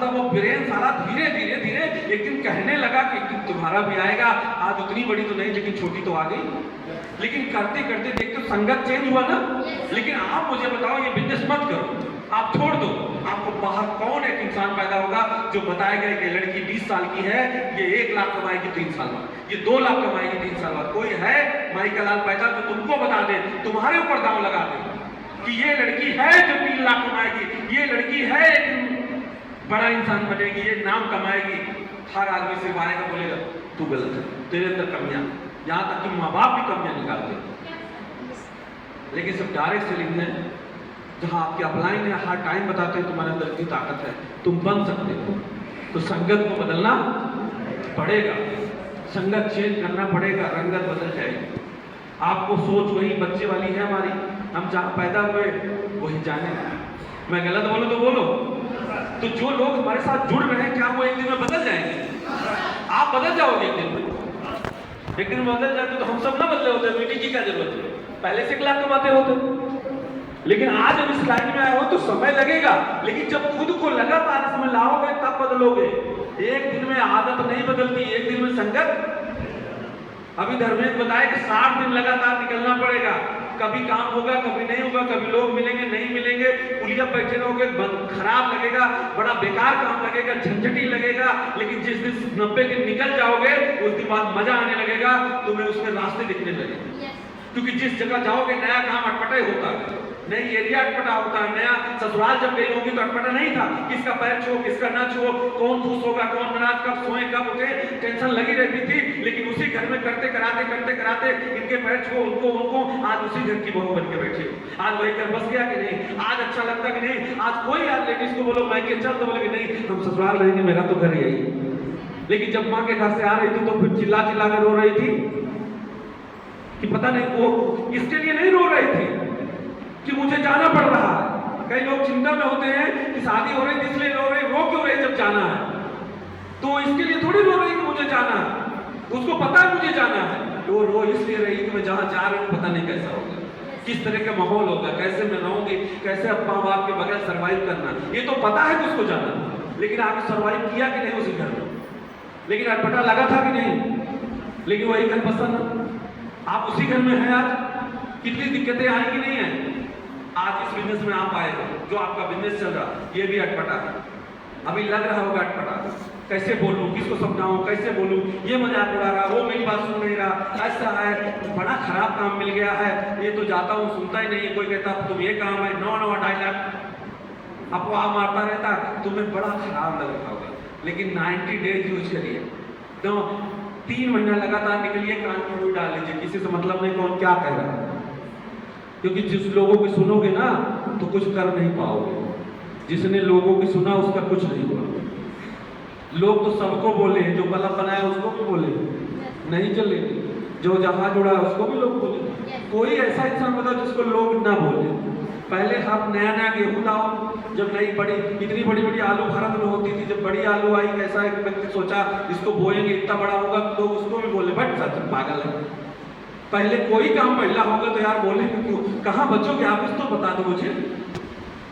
वो ब्रेन सारा धीरे धीरे धीरे एक दिन कहने लगा कि एक दिन तुम्हारा भी आएगा, आज उतनी बड़ी तो नहीं लेकिन छोटी तो आ गई। लेकिन करते करते देखते संगत चेंज हुआ ना। लेकिन आप मुझे बताओ, ये बिजनेस मत करो, आप छोड़ दो। आपको बाहर कौन एक इंसान पैदा होगा जो बताएगा कि लड़की 20 साल की है, ये 1 लाख कमाएगी 3 साल बाद, ये 2 लाख कमाएगी 3 साल बाद? कोई है माई का लाल पैदा जो तुमको बता दे, तुम्हारे ऊपर दांव लगा दे कि ये लड़की है जो 3 लाख कमाएगी, ये लड़की है बड़ा इंसान बनेगी, ये नाम कमाएगी? हर आदमी सिर्फ आएगा बोलेगा तू गलत है, तेरे अंदर कमियां, यहां तक कि माँ बाप भी कमियां निकालते। लेकिन सब डायरेक्ट सेलिंग है, जहां आपके अपलाइन है, हर टाइम बताते हैं तुम्हारे अंदर इतनी ताकत है, तुम बन सकते हो। तो संगत को बदलना पड़ेगा, संगत चेंज करना पड़ेगा, रंगत बदल जाएगी। आपको सोच वही बच्चे वाली है हमारी, हम जहां पैदा हुए वही जाने। मैं गलत बोलूं तो बोलो। तो जो लोग हमारे साथ जुड़ रहे हैं, क्या वो एक दिन में बदल जाएंगे? आप बदल जाओगे एक दिन में। एक दिन में बदल जाते तो हम सब ना बदले होते, मीटिंग की क्या जरूरत है, पहले से 1 लाख कमाते होते। लेकिन आज हम इस लाइन में आए हो तो समय लगेगा, लेकिन जब खुद को लगातार इसमें लाओगे तब बदलोगे। एक दिन में आदत नहीं बदलती, एक दिन में संगत। अभी धर्मेंद्र बताए कि 60 दिन लगातार निकलना पड़ेगा। कभी काम होगा, कभी नहीं होगा, कभी लोग मिलेंगे, नहीं मिलेंगे, उलिया बैठे रहोगे, खराब लगेगा, बड़ा बेकार काम लगेगा, झंझटी लगेगा। लेकिन जिस दिन 90 दिन निकल जाओगे, उस दिन बाद मजा आने लगेगा, तुम्हें उसमें रास्ते दिखने लगेंगे। क्योंकि जिस जगह जाओगे नया काम अटपटा ही होता है, नई एरिया अटपटा होता है। नया ससुराल जब गई होगी तो अटपटा नहीं था, किसका पैर छो किसका ना छो, कौन खुश होगा कौन नाराज, कब सोए कब उठे, टेंशन लगी रहती थी। लेकिन उसी घर में करते कराते इनके पैर छो उनको आज उसी घर की बहू बन के बैठे हो। आज वही घर बस गया कि नहीं, आज अच्छा लगता कि नहीं। आज कोई यार लेडीज को बोलो मैं के चल तो बोले कि नहीं हम ससुराल रहेंगे, मेरा तो घर यही। लेकिन जब माँ के घर से आ रही थी तो फिर चिल्ला चिल्ला कर रो रही थी कि पता नहीं, वो इसके लिए नहीं रो रही थी कि मुझे जाना पड़ रहा है। कई लोग चिंता में होते हैं कि शादी हो रही है इसलिए रो रहे, रो क्यों रहे जब जाना है? तो इसके लिए थोड़ी रो रही कि मुझे जाना है, उसको पता है मुझे जाना है। वो रो इसलिए रही कि मैं जहां जा रही हूँ पता नहीं कैसा होगा, किस तरह का माहौल होगा, कैसे मैं रहूंगी, कैसे अपना बाप के बगैर सर्वाइव करना। ये तो पता है कि उसको जाना, लेकिन आपने सर्वाइव किया कि नहीं उसी घर में? लेकिन अटपटा लगा था कि नहीं? लेकिन वही घर पसंद, आप उसी घर में हैं। आज कितनी दिक्कतें आई कि नहीं है? आज इस बिजनेस में आप आए हो, जो आपका बिजनेस चल रहा ये भी अटपटा है। अभी लग रहा होगा अटपटा, कैसे बोलूं, किसको समझाऊं, कैसे बोलूं, ये मजाक उड़ा रहा, वो मेरी बात सुन नहीं रहा, ऐसा है, बड़ा खराब काम मिल गया है, ये तो जाता हूं सुनता ही नहीं। कोई कहता तुम ये काम है, नौ डायलॉग अफवाह मारता रहता, तुम्हें बड़ा खराब लग रहा होगा। लेकिन 90 डेज यूज करिए, तो 3 महीना लगातार निकलिए, कान में रुई डाल लीजिए, किसी से मतलब नहीं कौन क्या कह रहा है। क्योंकि जिस लोगों की सुनोगे ना तो कुछ कर नहीं पाओगे, जिसने लोगों की सुना उसका कुछ नहीं हुआ। लोग तो सबको बोले हैं, जो बल्ब बनाया उसको भी बोले नहीं चलेगी, जो जहाज उड़ा उसको भी लोग बोले। कोई ऐसा इंसान बताओ जिसको लोग ना बोले। पहले हम नया गेहूं लाओ, जब नई बड़ी इतनी बड़ी आलू भारत में होती थी, जब बड़ी आलू आई कैसा एक व्यक्ति सोचा इसको बोएंगे इतना बड़ा होगा, तो उसको भी बोले बट सच पागल है। पहले कोई काम महिला होगा तो यार बोलेंगे क्यों, कहाँ बचोगे आप, इस तो बता दो मुझे।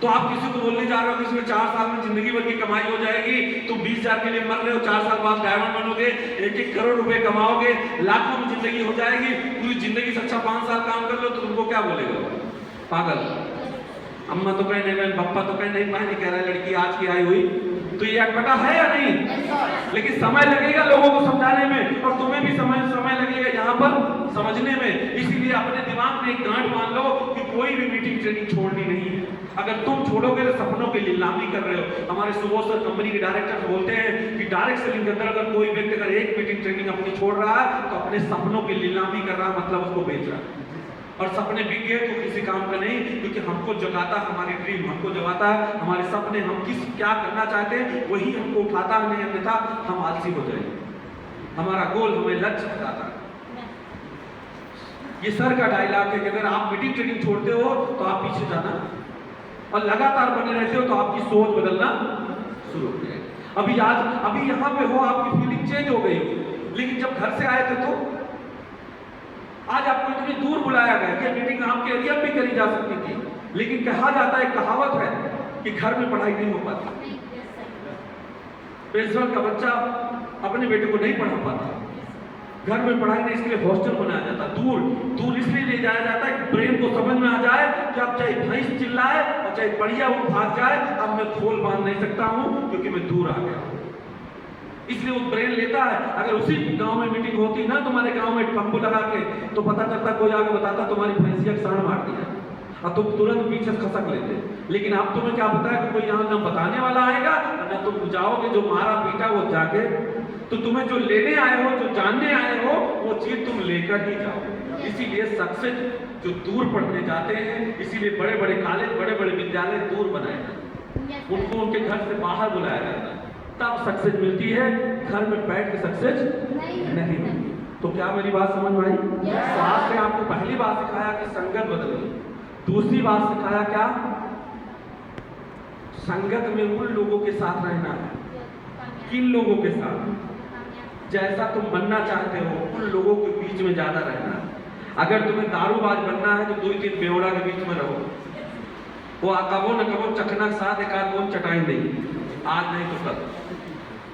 तो आप किसी को बोलने जा रहे हो कि इसमें 4 साल में जिंदगी भर की कमाई हो जाएगी, तुम 20,000 के लिए मर रहे हो, 4 साल बाद डायमंड बनोगे, 1-1 करोड़ रुपए कमाओगे, लाखों में जिंदगी हो जाएगी, पूरी जिंदगी से अच्छा 5 साल काम कर लो, तो तुमको क्या बोलेगा? पागल। अम्मा तो कहीं नहीं, पापा तो कहीं नहीं, मैं नहीं कह रहा लड़की आज की आई हुई तो ये अटपटा है या नहीं? लेकिन समय लगेगा लोगों को समझाने में, और तुम्हें भी समय लगेगा यहाँ पर समझने में। इसीलिए अपने दिमाग में एक गांठ मान लो कि कोई भी मीटिंग ट्रेनिंग छोड़नी नहीं है। अगर तुम छोड़ोगे तो सपनों की नीलामी कर रहे हो। हमारे सुबोध सर कंपनी के डायरेक्टर बोलते हैं कि डायरेक्ट सेलिंग के अंदर अगर कोई व्यक्ति अगर एक मीटिंग ट्रेनिंग अपनी छोड़ रहा है तो अपने सपनों की नीलामी कर रहा है, मतलब उसको बेच रहा है। और सपने बिक गए तो किसी काम का नहीं, क्योंकि हमको जगाता हमारी ड्रीम, हमको जगाता है हमारे सपने, हम क्या करना चाहते हैं वही हमको उठाता है, नहीं अन्यथा हम आलसी हो जाएंगे। हमारा गोल हमें लक्ष्य बताता है। ये सर का डायलॉग है कि अगर आप मीटिंग ट्रेनिंग छोड़ते हो तो आप पीछे जाना, और लगातार बने रहते हो तो आपकी सोच बदलना शुरू हो जाएगी। अभी यहाँ पे हो, आपकी फीलिंग चेंज हो गई, लेकिन जब घर से आए थे तो आज आपको इतनी दूर बुलाया गया कि मीटिंग आपके एरिया में करी जा सकती थी। लेकिन कहा जाता है, कहावत है कि घर में पढ़ाई नहीं हो पाती। प्रिंसिपल का बच्चा अपने बेटे को नहीं पढ़ा पाता, घर में पढ़ाई नहीं, इसलिए हॉस्टल बनाया जाता, दूर दूर इसलिए ले जाया जाता है कि ब्रेन को समझ में आ जाए कि अब चाहे भैंस चिल्लाए और चाहे बढ़िया वो भाग जाए, अब मैं खोल बांध नहीं सकता हूं क्योंकि मैं दूर आ गया। इसलिए वो ब्रेन लेता है। अगर उसी गांव में मीटिंग होती ना तुम्हारे गांव में तंबू लगा के, तो पता चलता कोई आगे बताता तुम्हारी भैंसिया क्षण मार दिया और तुम तुरंत पीछे खसक लेते। लेकिन अब तुम्हें क्या पता है कि कोई यहाँ न बताने वाला आएगा न तुम जाओगे, जो मारा पीटा वो जाके, तो तुम्हें जो लेने आए हो, जो जानने आए हो, वो चीज तुम लेकर ही जाओ। इसीलिए सक्सेस जो दूर पढ़ने जाते हैं, इसीलिए बड़े बड़े कॉलेज, बड़े बड़े विद्यालय दूर बनाए जाते, उनको उनके घर से बाहर बुलाया जाता है, तब सक्सेस मिलती है। घर में बैठ के सक्सेस नहीं मिलती। तो क्या मेरी बात समझ में आई? तो आज से आपको पहली बात सिखाया कि संगत बदलिए, दूसरी बात सिखाया क्या, संगत में उन लोगों के साथ रहना है, किन लोगों के साथ, जैसा तुम बनना चाहते हो उन लोगों के बीच में ज्यादा रहना है। अगर तुम्हें दारूबाज बनना है तो 2-3 बेवड़ा के बीच में रहो, वो कबो न कबो चखना के साथ एक आध बोन चटाई देंगे, आज नहीं तो कल।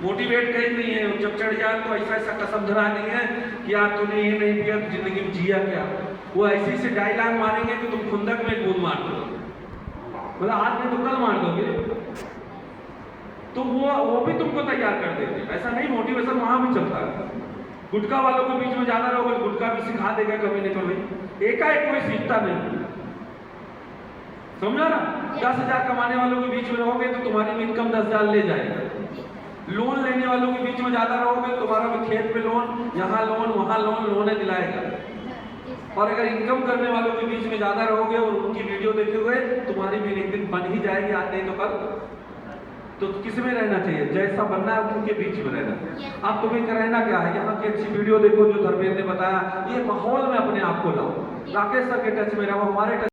मोटिवेट कहीं नहीं है, जब चढ़ जाए तो ऐसा ऐसा कसम धरा नहीं है कि यार तूने ये नहीं किया तो जिंदगी में जिया क्या। वो ऐसे से डायलॉग मारेंगे कि तुम खुंदक में कूद मार दो, मतलब आज नहीं तो कल मार दोगे। तो वो भी तुमको तैयार कर देते। ऐसा नहीं, मोटिवेशन वहां भी चलता है। गुटखा वालों के बीच में ज्यादा रहोगे, गुटखा भी सिखा देगा कभी न कभी, एकाएक कोई सीखता नहीं, समझा ना। 10,000 कमाने वालों के बीच में रहोगे तो तुम्हारी इनकम 10,000 ले जाएगा। लोन लेने वालों के बीच में ज्यादा रहोगे, तुम्हारा भी खेत पे लोन, यहाँ लोन वहां लोन, लोने दिलाएगा। और अगर इनकम करने वालों के बीच में ज्यादा रहोगे और उनकी वीडियो देखे हुए, तुम्हारी भी एक दिन बन ही जाएगी, आज नहीं तो कल। तो किस में रहना चाहिए, जैसा बनना है उनके बीच में रहना। अब तुम्हें रहना क्या है, यहाँ की अच्छी वीडियो देखो जो धर्मेंद्र ने बताया, ये माहौल में अपने आप को लाओ, राकेश सर के टच में रहो, हमारे टच